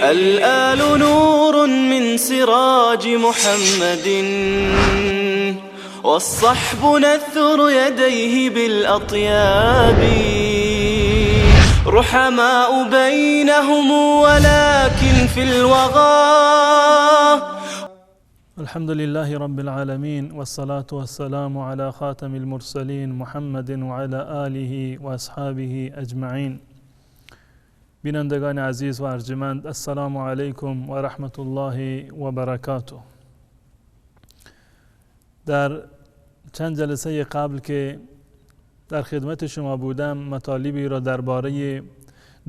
الآل نور من سراج محمد والصحب نثر يديه بالأطياب رحماء بينهم ولكن في الوغى. الحمد لله رب العالمين والصلاة والسلام على خاتم المرسلين محمد وعلى آله و اصحابه اجمعین. بینندگان عزیز و ارجمند، السلام علیکم و رحمت الله و برکاته. در چند جلسه قبل که در خدمت شما بودم، مطالبی را درباره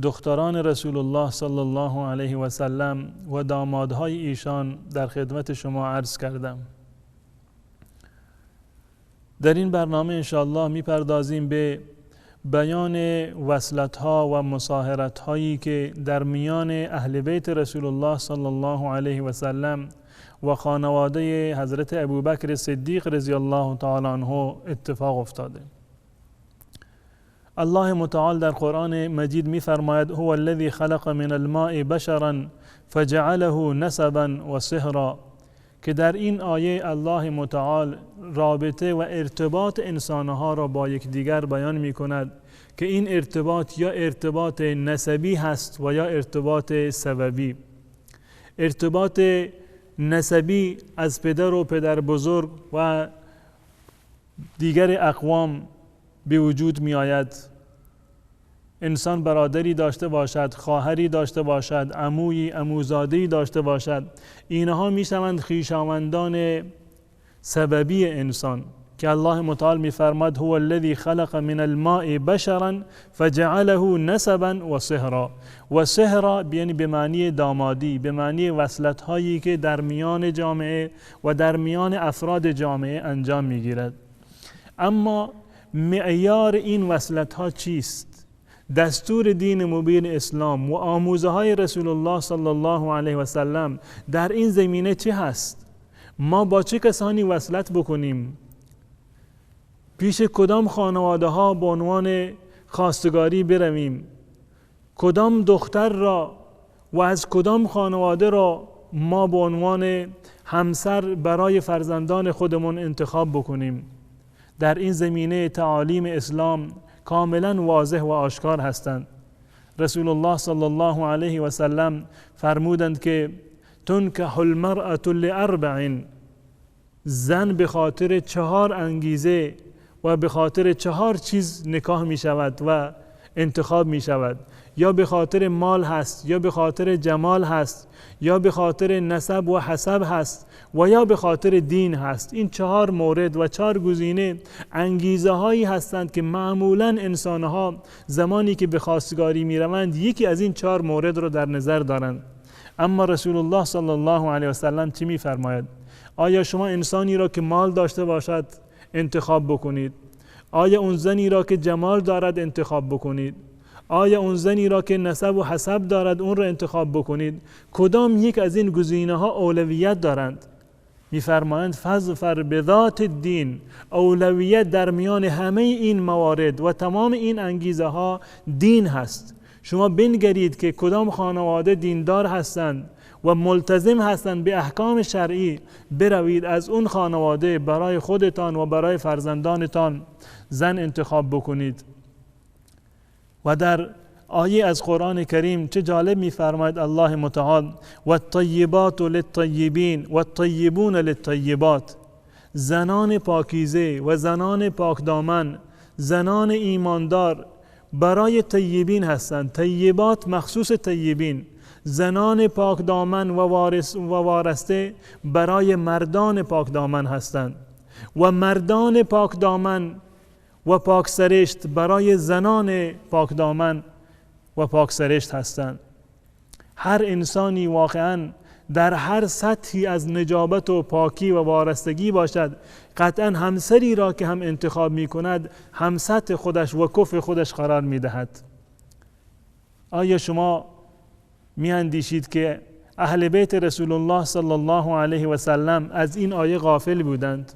دختران رسول الله صلی الله علیه و سلم و دامادهای ایشان در خدمت شما عرض کردم. در این برنامه انشاءالله میپردازیم به بیان وصلت‌ها و مصاهرت‌هایی که در میان اهل بیت رسول الله صلی الله علیه و سلم و خانواده حضرت ابوبکر صدیق رضی الله تعالی عنه اتفاق افتاده. الله متعال در قرآن مجید می‌فرماید: هو الذی خلق من الماء بشرا فجعله نسبا و صهرا، که در این آیه الله متعال رابطه و ارتباط انسانها را با یکدیگر بیان می‌کند که این ارتباط یا ارتباط نسبی هست و یا ارتباط سببی. ارتباط نسبی از پدر و پدر بزرگ و دیگر اقوام به وجود می آید. انسان برادری داشته باشد، خواهری داشته باشد، عمویی، عموزاده‌ای داشته باشد، اینها می شوند خویشاوندان سببی انسان که الله متعال می فرماد: هو الذی خلق من الماء بشرا فجعله نسبا و صهرا. و صهرا یعنی به معنی دامادی، به معنی وصلت هایی که در میان جامعه و در میان افراد جامعه انجام می گیرد. اما معیار این وصلت ها چیست؟ دستور دین مبین اسلام و آموزه های رسول الله صلی الله علیه و سلم در این زمینه چه هست؟ ما با چه کسانی وصلت بکنیم؟ پیش کدام خانواده ها به عنوان خواستگاری برویم؟ کدام دختر را و از کدام خانواده را ما به عنوان همسر برای فرزندان خودمون انتخاب بکنیم؟ در این زمینه تعالیم اسلام کاملا واضح و آشکار هستند. رسول الله صلی الله علیه و سلم فرمودند که تنکح المرأة لأربع، زن به خاطر 4 انگیزه و به خاطر 4 چیز نکاح می شود و انتخاب می شود. یا به خاطر مال هست، یا به خاطر جمال هست، یا به خاطر نسب و حسب هست، و یا به خاطر دین هست. این 4 مورد و 4 گزینه انگیزه هایی هستند که معمولا انسان ها زمانی که به خواستگاری می روند یکی از این 4 مورد رو در نظر دارند. اما رسول الله صلی الله علیه و سلم چی می فرماید؟ آیا شما انسانی را که مال داشته باشد انتخاب بکنید؟ آیا اون زنی را که جمال دارد انتخاب بکنید؟ آیا اون زنی را که نسب و حسب دارد اون را انتخاب بکنید؟ کدام یک از این گزینه ها اولویت دارند؟ می‌فرمایند فاظفر بذات الدین، اولویت در میان همه این موارد و تمام این انگیزه ها دین هست. شما بنگرید که کدام خانواده دیندار هستند و ملتزم هستند به احکام شرعی، بروید از اون خانواده برای خودتان و برای فرزندانتان زن انتخاب بکنید. و در آیه از قرآن کریم چه جالب می‌فرماید الله متعال: والطیبات للطیبین والطیبون للطیبات. زنان پاکیزه و زنان پاکدامن، زنان ایماندار برای طیبین هستند. طیبات مخصوص طیبین. زنان پاکدامن و وارسته برای مردان پاکدامن هستند و مردان پاکدامن و پاکسرشت برای زنان پاکدامن و پاکسرشت هستند. هر انسانی واقعا در هر سطحی از نجابت و پاکی و وارستگی باشد، قطعا همسری را که هم انتخاب می کند هم سطح خودش و کف خودش قرار می دهد. آیا شما می اندیشید که اهل بیت رسول الله صلی الله علیه و سلم از این آیه غافل بودند؟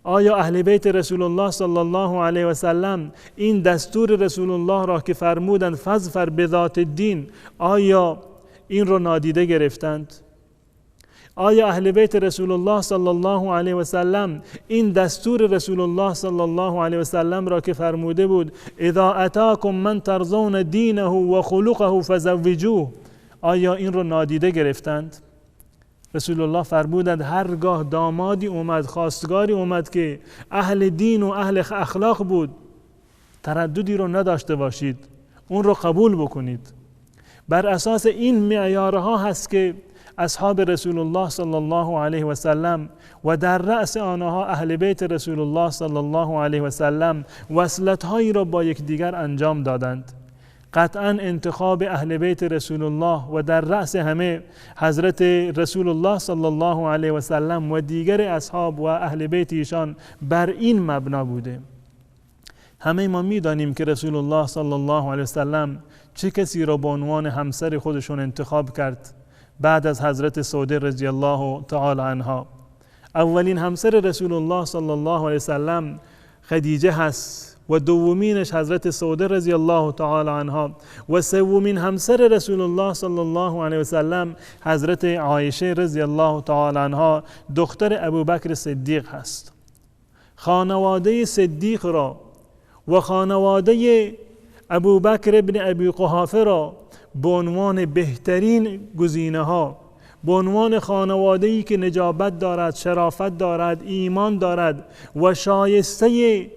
آیا اهل بیت رسول الله صلی الله علیه و سلم این دستور رسول الله را که فرمودند فاظفر بذات الدین، آیا این رو نادیده گرفتند؟ آیا اهل بیت رسول الله صلی الله علیه و سلم این دستور رسول الله صلی الله علیه و سلم را که فرموده بود اذا اتاکم من ترضون دینه و خلقه فزوجوه، آیا این رو نادیده گرفتند؟ رسول الله فرمودند هرگاه دامادی اومد، خواستگاری اومد که اهل دین و اهل اخلاق بود، ترددی رو نداشته باشید، اون رو قبول بکنید. بر اساس این معیارها هست که اصحاب رسول الله صلی الله علیه و سلم و در رأس آنها اهل بیت رسول الله صلی الله علیه و سلم وصلت‌هایی را با یکدیگر انجام دادند. قطعا انتخاب اهل بیت رسول الله و در رأس همه حضرت رسول الله صلی الله علیه و سلم و دیگر اصحاب و اهل بیت ایشان بر این مبنا بوده. همه ما میدانیم که رسول الله صلی الله علیه و سلم چه کسی را به عنوان همسر خودشون انتخاب کرد بعد از حضرت سوده رضی الله تعالی عنها. اولین همسر رسول الله صلی الله علیه و سلم خدیجه هست و دومینش حضرت سوده رضی الله تعالی عنها و سومین همسر رسول الله صلی الله علیه و سلم حضرت عایشه رضی الله تعالی عنها دختر ابوبکر صدیق هست. خانواده صدیق را و خانواده ابوبکر ابن ابی قحافه را به عنوان بهترین گزینه ها، به عنوان خانواده‌ای که نجابت دارد، شرافت دارد، ایمان دارد و شایسته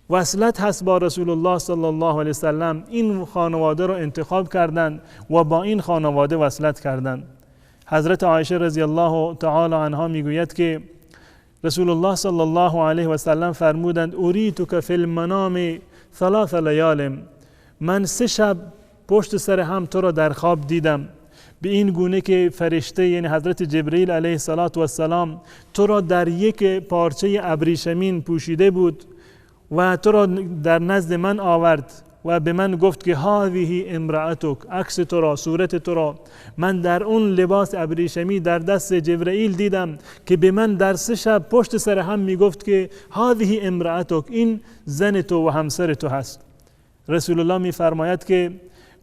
وصلت هست با رسول الله صلی الله علیه وسلم، این خانواده را انتخاب کردند و با این خانواده وصلت کردند. حضرت عایشه رضی الله تعالی عنها میگوید که رسول الله صلی الله علیه و سلم فرمودند اریتک فی المنام 3 لیال، من 3 شب پشت سر هم تو را در خواب دیدم، به این گونه که فرشته یعنی حضرت جبرئیل علیه السلام تو را در یک پارچه ابریشمین پوشیده بود و تو را در نزد من آورد و به من گفت که هذه امرأتک، عکس تو را، صورت تو را من در اون لباس ابریشمی در دست جبرئیل دیدم که به من در 3 شب پشت سر هم میگفت که هذه امرأتک، این زن تو و همسر تو هست. رسول الله میفرماید که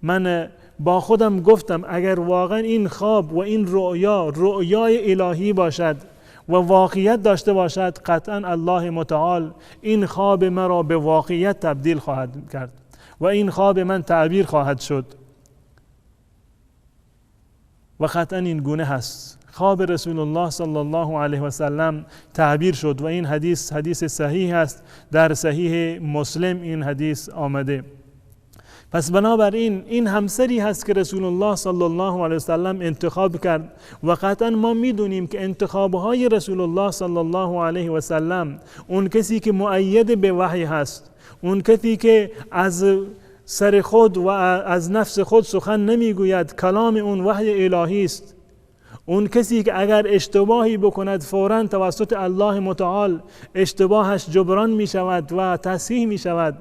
من با خودم گفتم اگر واقعا این خواب و این رؤیای الهی باشد و واقعیت داشته باشد، قطعا الله متعال این خواب مرا به واقعیت تبدیل خواهد کرد و این خواب من تعبیر خواهد شد. و قطعا این گونه هست. خواب رسول الله صلی الله علیه و سلم تعبیر شد و این حدیث صحیح است، در صحیح مسلم این حدیث آمده. پس بنابراین این همسری هست که رسول الله صلی الله علیه و سلم انتخاب کرد و قطعا ما میدونیم که انتخابهای رسول الله صلی الله علیه و سلم، اون کسی که مؤید به وحی هست، اون کسی که از سر خود و از نفس خود سخن نمیگوید، کلام اون وحی الهی است، اون کسی که اگر اشتباهی بکند فوراً توسط الله متعال اشتباهش جبران می شود و تصحیح می شود.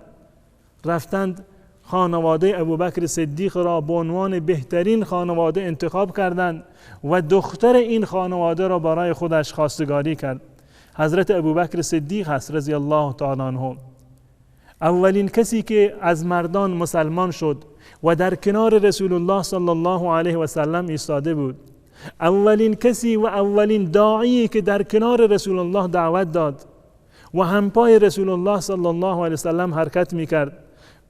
رفتند خانواده ابوبکر صدیق را به عنوان بهترین خانواده انتخاب کردند و دختر این خانواده را برای خودش خواستگاری کرد. حضرت ابوبکر صدیق هست رضی الله تعالی عنه، اولین کسی که از مردان مسلمان شد و در کنار رسول الله صلی الله علیه و سلم ایستاده بود. اولین کسی و اولین داعی که در کنار رسول الله دعوت داد و همپای رسول الله صلی الله علیه و سلم حرکت میکرد.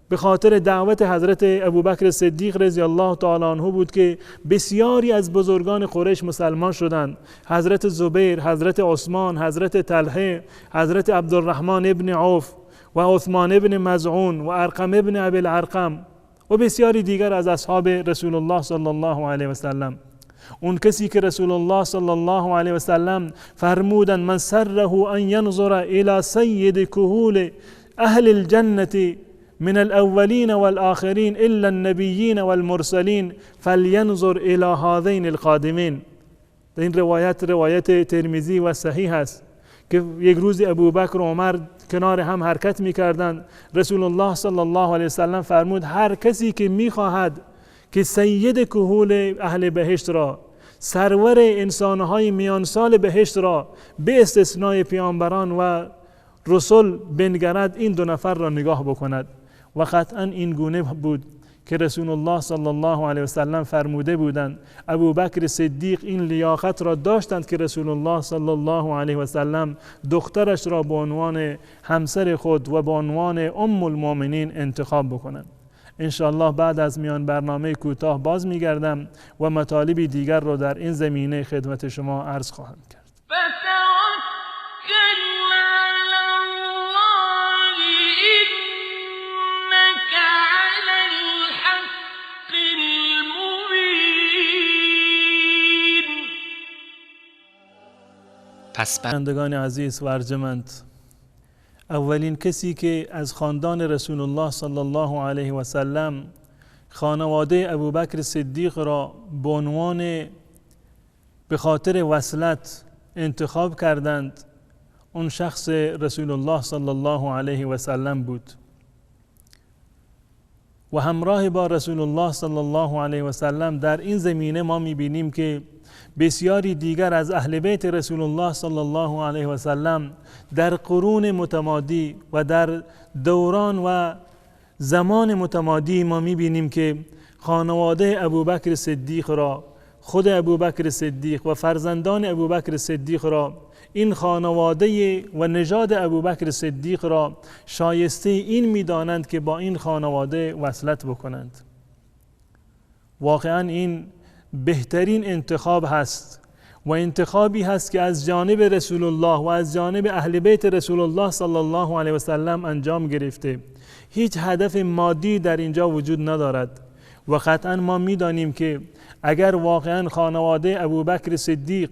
به خاطر دعوت حضرت ابوبکر صدیق رضی الله تعالی عنه بود که بسیاری از بزرگان قریش مسلمان شدند. حضرت زبیر، حضرت عثمان، حضرت طلحه، حضرت عبدالرحمن ابن عوف و عثمان ابن مزعون و ارقم ابن ابی الارقم و بسیاری دیگر از اصحاب رسول الله صلی الله علیه و سلم. اون کسی که رسول الله صلی الله علیه و سلم فرمودند من سره ان ينظر الى سید کهول اهل الجنه من الاولین والآخرین الا النبیین والمرسلین فلینظر الى هذین القادمین. این روایت ترمذی و صحیح است که یک روز ابوبکر و عمر کنار هم حرکت می‌کردند. رسول الله صلی الله علیه و سلم فرمود هر کسی که می‌خواهد که سید کهول اهل بهشت را، سرور انسانهای میان سال بهشت را به استثنای پیامبران و رسول بنگرد، این 2 نفر را نگاه بکند. و قطعا این گونه بود که رسول الله صلی الله علیه و سلم فرموده بودند. ابوبکر صدیق این لیاقت را داشتند که رسول الله صلی الله علیه و سلم دخترش را به عنوان همسر خود و به عنوان ام المؤمنین انتخاب بکنند. انشاءالله بعد از میان برنامه کوتاه باز میگردم و مطالبی دیگر را در این زمینه خدمت شما عرض خواهم کرد. بندگان عزیز و ارجمند، اولین کسی که از خاندان رسول الله صلی الله علیه و سلم خانواده ابوبکر صدیق را به عنوان به خاطر وصلت انتخاب کردند، اون شخص رسول الله صلی الله علیه و سلم بود و همراه با رسول الله صلی الله علیه و سلم در این زمینه ما می‌بینیم که بسیاری دیگر از اهل بیت رسول الله صلی الله علیه و سلم در قرون متمادی و در دوران و زمان متمادی ما می‌بینیم که خانواده ابوبکر صدیق را، خود ابوبکر صدیق و فرزندان ابوبکر صدیق را، این خانواده و نژاد ابوبکر صدیق را شایسته این می‌دانند که با این خانواده وصلت بکنند. واقعاً این بهترین انتخاب هست و انتخابی هست که از جانب رسول الله و از جانب اهل بیت رسول الله صلی الله علیه و سلم انجام گرفته. هیچ هدف مادی در اینجا وجود ندارد و قطعا ما می‌دانیم که اگر واقعا خانواده ابوبکر صدیق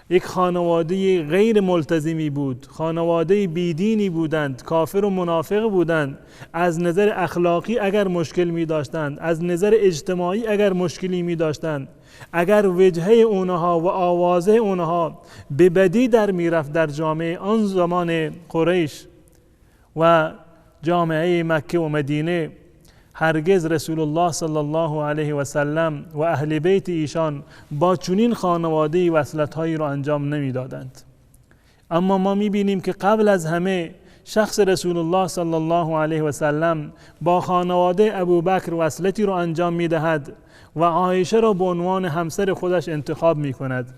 یک خانواده غیر ملتزمی بود، خانواده بیدینی بودند، کافر و منافق بودند، از نظر اخلاقی اگر مشکل می داشتند، از نظر اجتماعی اگر مشکلی می داشتند، اگر وجهه اونها و آوازه اونها به بدی در می رفت در جامعه آن زمان قریش و جامعه مکه و مدینه، هرگز رسول الله صلی الله علیه و سلم و اهل بیت ایشان با چنین خانواده وصلت‌هایی را انجام نمی‌دادند. اما ما می‌بینیم که قبل از همه شخص رسول الله صلی الله علیه و سلم با خانواده ابوبکر وصلتی را انجام می‌دهد و عایشه را به عنوان همسر خودش انتخاب می‌کند.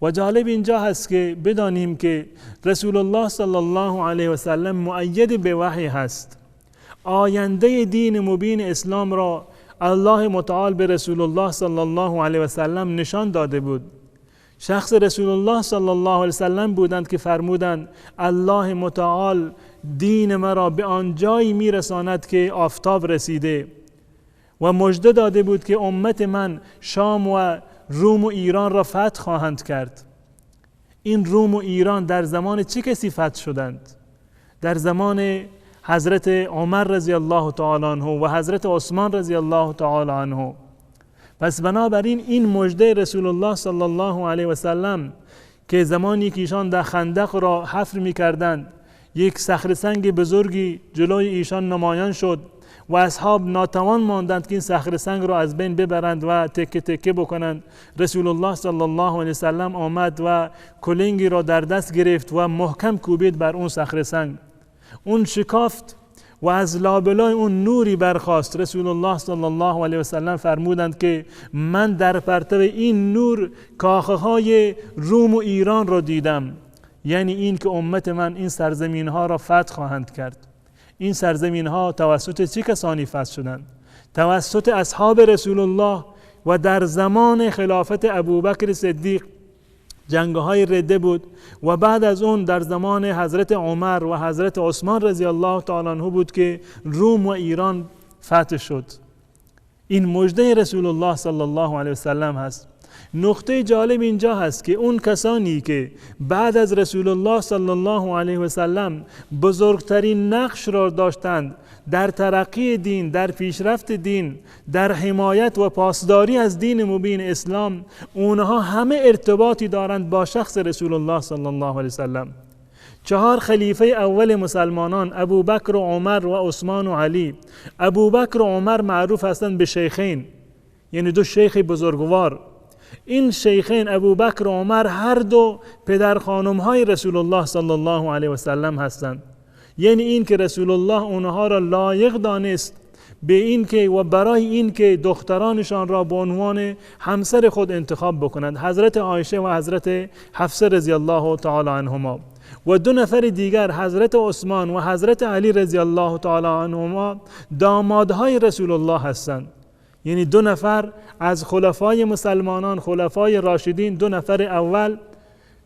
و جالب اینجا هست که بدانیم که رسول الله صلی الله علیه و سلم مؤید به وحی هست. آینده دین مبین اسلام را الله متعال به رسول الله صلی الله علیه و سلم نشان داده بود. شخص رسول الله صلی الله علیه و سلم بودند که فرمودند الله متعال دین مرا به آن جایی میرساند که آفتاب رسیده و مژده داده بود که امت من شام و روم و ایران را فتح خواهند کرد. این روم و ایران در زمان چه کسی فتح شدند؟ در زمان حضرت عمر رضی الله تعالی عنه و حضرت عثمان رضی الله تعالی عنه. پس بنابراین این مژده رسول الله صلی الله علیه و سلم که زمانی که ایشان در خندق را حفر می کردند، یک صخره سنگ بزرگی جلوی ایشان نمایان شد و اصحاب ناتوان ماندند که این صخره سنگ را از بین ببرند و تکه تکه بکنند. رسول الله صلی الله علیه و سلم آمد و کلنگی را در دست گرفت و محکم کوبید بر اون صخره سنگ. اون شکافت و از لابلای اون نوری برخاست. رسول الله صلی الله علیه و سلم فرمودند که من در پرتو این نور کاخه های روم و ایران را دیدم، یعنی این که امت من این سرزمین ها را فتح خواهند کرد. این سرزمین ها توسط چه کسانی فتح شدند؟ توسط اصحاب رسول الله و در زمان خلافت ابوبکر صدیق جنگ‌های رده بود و بعد از اون در زمان حضرت عمر و حضرت عثمان رضی الله تعالی عنه بود که روم و ایران فتح شد. این مژده رسول الله صلی الله علیه و سلم هست. نقطه جالب اینجا هست که اون کسانی که بعد از رسول الله صلی الله علیه و سلم بزرگترین نقش را داشتند در ترقی دین، در پیشرفت دین، در حمایت و پاسداری از دین مبین اسلام، اونها همه ارتباطی دارند با شخص رسول الله صلی الله علیه و سلم. 4 خلیفه اول مسلمانان ابوبکر و عمر و عثمان و علی. ابوبکر و عمر معروف هستند به شیخین، یعنی 2 شیخ بزرگوار. این شیخین ابوبکر و عمر هر دو پدر خانم های رسول الله صلی الله علیه و سلم هستند. یعنی این که رسول الله اونها را لایق دانست به این که و برای این که دخترانشان را به عنوان همسر خود انتخاب بکنند، حضرت عایشه و حضرت حفصه رضی الله تعالی عنهما. و 2 نفر دیگر حضرت عثمان و حضرت علی رضی الله تعالی عنهما دامادهای رسول الله هستند. یعنی 2 نفر از خلفای مسلمانان، خلفای راشدین، 2 نفر اول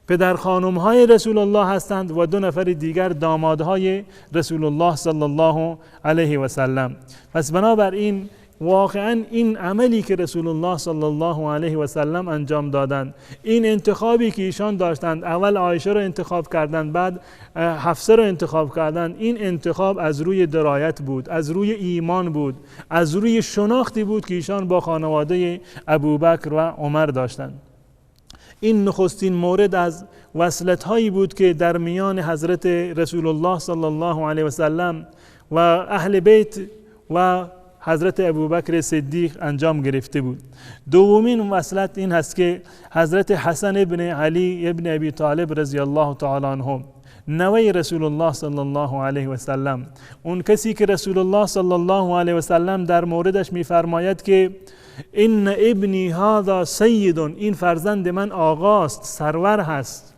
پدر خانم های رسول الله هستند و 2 نفر دیگر دامادهای رسول الله صلی الله علیه و سلم. پس بنابراین واقعا این عملی که رسول الله صلی الله علیه و سلم انجام دادند، این انتخابی که ایشان داشتند، اول عایشه رو انتخاب کردند، بعد حفصه رو انتخاب کردند، این انتخاب از روی درایت بود، از روی ایمان بود، از روی شناختی بود که ایشان با خانواده ابوبکر و عمر داشتند. این نخستین مورد از وصلت هایی بود که در میان حضرت رسول الله صلی الله علیه و سلم و اهل بیت و حضرت ابوبکر صدیق انجام گرفته بود. دومین وصلت این هست که حضرت حسن ابن علی ابن ابی طالب رضی الله تعالی عنه، نوه رسول الله صلی الله علیه و سلم، اون کسی که رسول الله صلی الله علیه و سلم در موردش میفرماید که ان ابنی هذا سید، این فرزند من آقاست، سرور هست.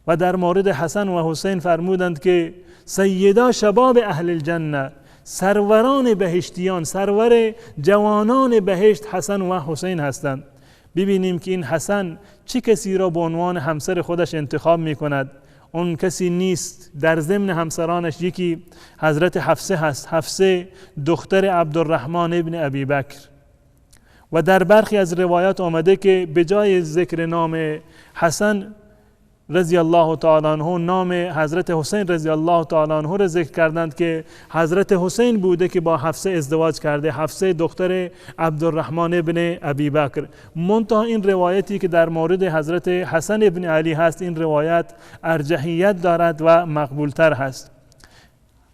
و در مورد حسن و حسین فرمودند که سیدا شباب اهل الجنه، سروران بهشتیان، سرور جوانان بهشت حسن و حسین هستند. ببینیم که این حسن چه کسی را به عنوان همسر خودش انتخاب می کند. اون کسی نیست. در ضمن همسرانش یکی حضرت حفصه هست، حفصه دختر عبدالرحمن ابن ابی بکر. و در برخی از روایات آمده که به جای ذکر نام حسن رضی الله تعالی عنه نام حضرت حسین رضی الله تعالی عنه را ذکر کردند که حضرت حسین بوده که با حفصه ازدواج کرده، حفصه دختر عبدالرحمن ابن ابی بکر. منتها این روایتی که در مورد حضرت حسن ابن علی هست، این روایت ارجحیت دارد و مقبولتر هست.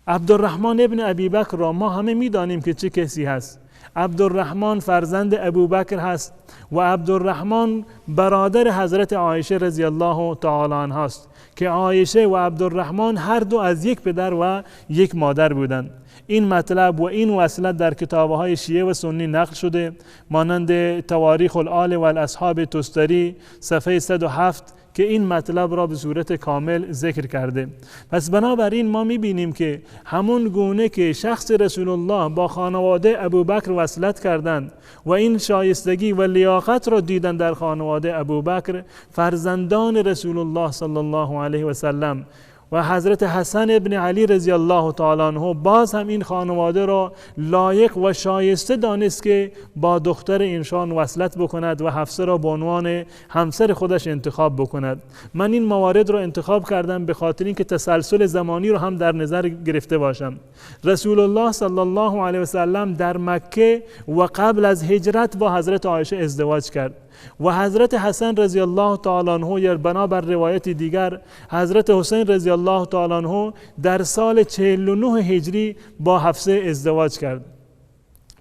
عبدالرحمن ابن ابی بکر را ما همه میدانیم که چه کسی هست. عبدالرحمن فرزند ابوبکر هست و عبدالرحمن برادر حضرت عایشه رضی الله تعالی عنها است که عایشه و عبدالرحمن هر دو از یک پدر و یک مادر بودند. این مطلب و این وصلت در کتاب‌های شیعه و سنی نقل شده، مانند تواریخ الآل و الاصحاب تستری صفحه 107 که این مطلب را به صورت کامل ذکر کرده. پس بنابراین ما میبینیم که همون گونه که شخص رسول الله با خانواده ابوبکر وصلت کردند و این شایستگی و لیاقت را دیدند در خانواده ابوبکر، فرزندان رسول الله صلی الله علیه و سلم و حضرت حسن ابن علی رضی الله تعالی عنه باز هم این خانواده را لایق و شایسته دانست که با دختر اینشان وصلت بکند و حفصه را به عنوان همسر خودش انتخاب بکند. من این موارد را انتخاب کردم به خاطر اینکه تسلسل زمانی را هم در نظر گرفته باشم. رسول الله صلی الله علیه و سلم در مکه و قبل از هجرت با حضرت عایشه ازدواج کرد و حضرت حسن رضی الله تعالی عنه یا بنابر روایت دیگر حضرت حسین رضی الله تعالی عنه در سال 49 هجری با حفصه ازدواج کرد.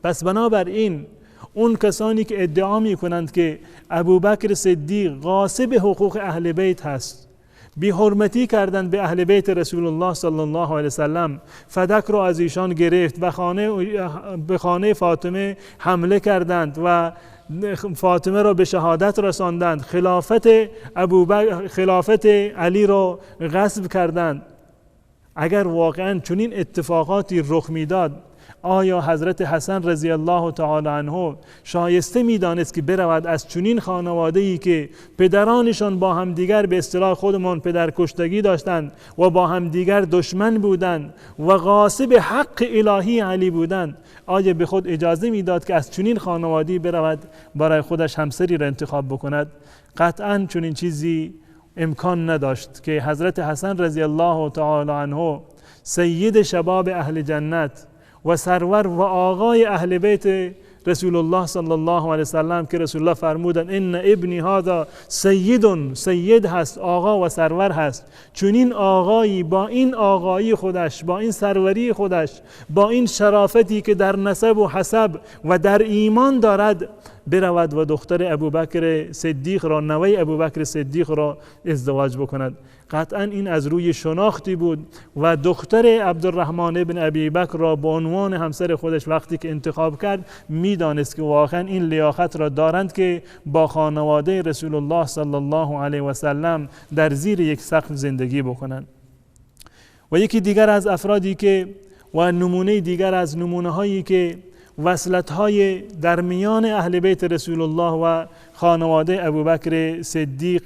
پس بنابراین اون کسانی که ادعا می کنند که ابوبکر صدیق غاصب حقوق اهل بیت هست، بی حرمتی کردند به اهل بیت رسول الله صلی الله علیه وسلم، فدک را از ایشان گرفت و به خانه فاطمه حمله کردند و فاطمه را به شهادت رساندند، خلافت علی را غصب کردند. اگر واقعا چنین اتفاقاتی رخ میداد، آیا حضرت حسن رضی الله تعالی عنه شایسته میدانست که برود از چنین خانواده‌ای که پدرانشان با همدیگر به اصطلاح خودمان پدر کشتگی داشتند و با همدیگر دشمن بودند و غاصب حق الهی علی بودند، آیا به خود اجازه میداد که از چنین خانواده‌ای برود برای خودش همسری را انتخاب بکند؟ قطعاً چنین چیزی امکان نداشت که حضرت حسن رضی الله تعالی عنه سید شباب اهل جنت و سرور و آقای اهل بیت رسول الله صلی الله علیه وسلم که رسول الله فرمودند ان ابنی هذا سید هست، آقا و سرور هست، چون این آقایی با این آقایی خودش، با این سروری خودش، با این شرافتی که در نسب و حسب و در ایمان دارد، برود و دختر ابوبکر صدیق را، نوه ابوبکر صدیق را ازدواج بکند. قطعا این از روی شناختی بود و دختر عبدالرحمن ابن ابی بکر را به عنوان همسر خودش وقتی که انتخاب کرد میدانست که واقعا این لیاقت را دارند که با خانواده رسول الله صلی الله علیه و سلم در زیر یک سقف زندگی بکنند. و یکی دیگر از افرادی که و نمونه دیگر از نمونه هایی که وصلت های در میان اهل بیت رسول الله و خانواده ابوبکر صدیق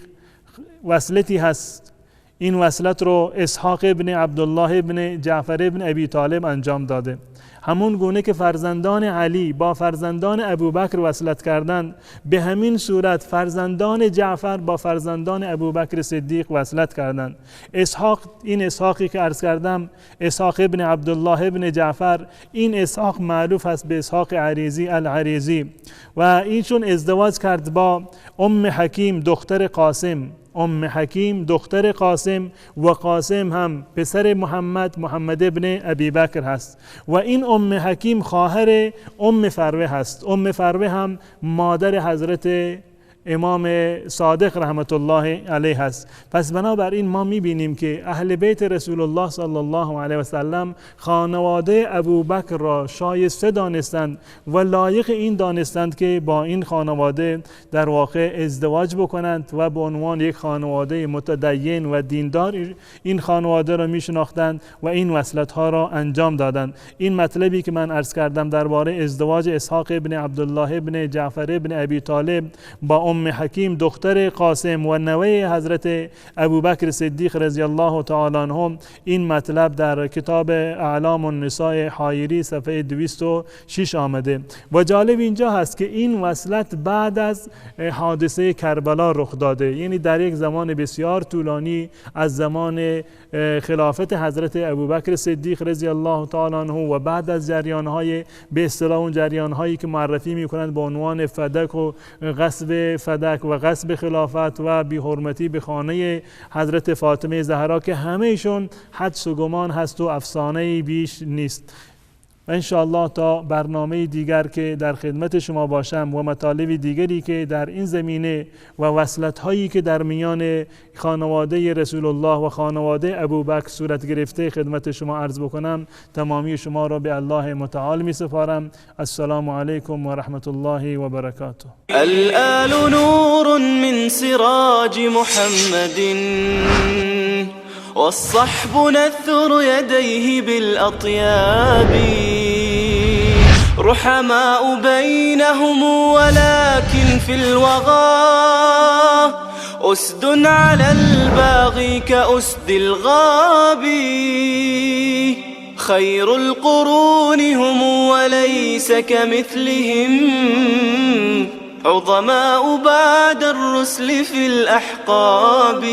وصلتی هست، این وصلت رو اسحاق ابن عبدالله ابن جعفر ابن ابی طالب انجام داده. همون گونه که فرزندان علی با فرزندان ابوبکر وصلت کردند، به همین صورت فرزندان جعفر با فرزندان ابوبکر صدیق وصلت کردند. اسحاق، این اسحاقی که عرض کردم، اسحاق ابن عبدالله ابن جعفر، این اسحاق معروف است به اسحاق عریضی العریضی و ایشون ازدواج کرد با ام حکیم دختر قاسم. ام حکیم دختر قاسم و قاسم هم پسر محمد ابن ابی بکر هست و این ام حکیم خواهر ام فروه هست. ام فروه هم مادر حضرت امام صادق رحمت الله علیه هست. پس بنابراین ما میبینیم که اهل بیت رسول الله صلی الله علیه و سلم خانواده ابوبکر را شایسته دانستند و لایق این دانستند که با این خانواده در واقع ازدواج بکنند و به عنوان یک خانواده متدین و دیندار این خانواده را میشناختند و این وصلت ها را انجام دادند. این مطلبی که من عرض کردم درباره ازدواج اسحاق ابن عبدالله ابن جعفر ابن ابی طالب با ام حکیم دختر قاسم و نوه حضرت ابوبکر صدیق رضی الله تعالی عنهم، این مطلب در کتاب اعلام النساء حایری صفحه 206 آمده و جالب اینجا هست که این وصلت بعد از حادثه کربلا رخ داده، یعنی در یک زمان بسیار طولانی از زمان خلافت حضرت ابوبکر صدیق رضی الله تعالی عنه و بعد از جریان‌های به اصطلاح اون جریان‌هایی که معرفی می‌کنند به عنوان فدک و غصب فدک و غصب خلافت و بی‌حرمتی به خانه حضرت فاطمه زهرا که همه‌شون حدس و گمان هست و افسانه‌ای بیش نیست. و انشاءالله تا برنامه دیگر که در خدمت شما باشم و مطالب دیگری که در این زمینه و وصلت هایی که در میان خانواده رسول الله و خانواده ابوبکر صورت گرفته خدمت شما عرض بکنم، تمامی شما را به الله متعال می سپارم. السلام علیکم و رحمت الله و برکاته. الآل نور من سراج محمد والصحب نثر يديه بالأطياب رحماء بينهم ولكن في الوغى أسد على الباغي كأسد الغاب خير القرون هم وليس كمثلهم عظماء بعد الرسل في الأحقاب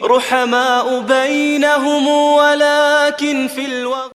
رحماء بينهم ولكن في الوغى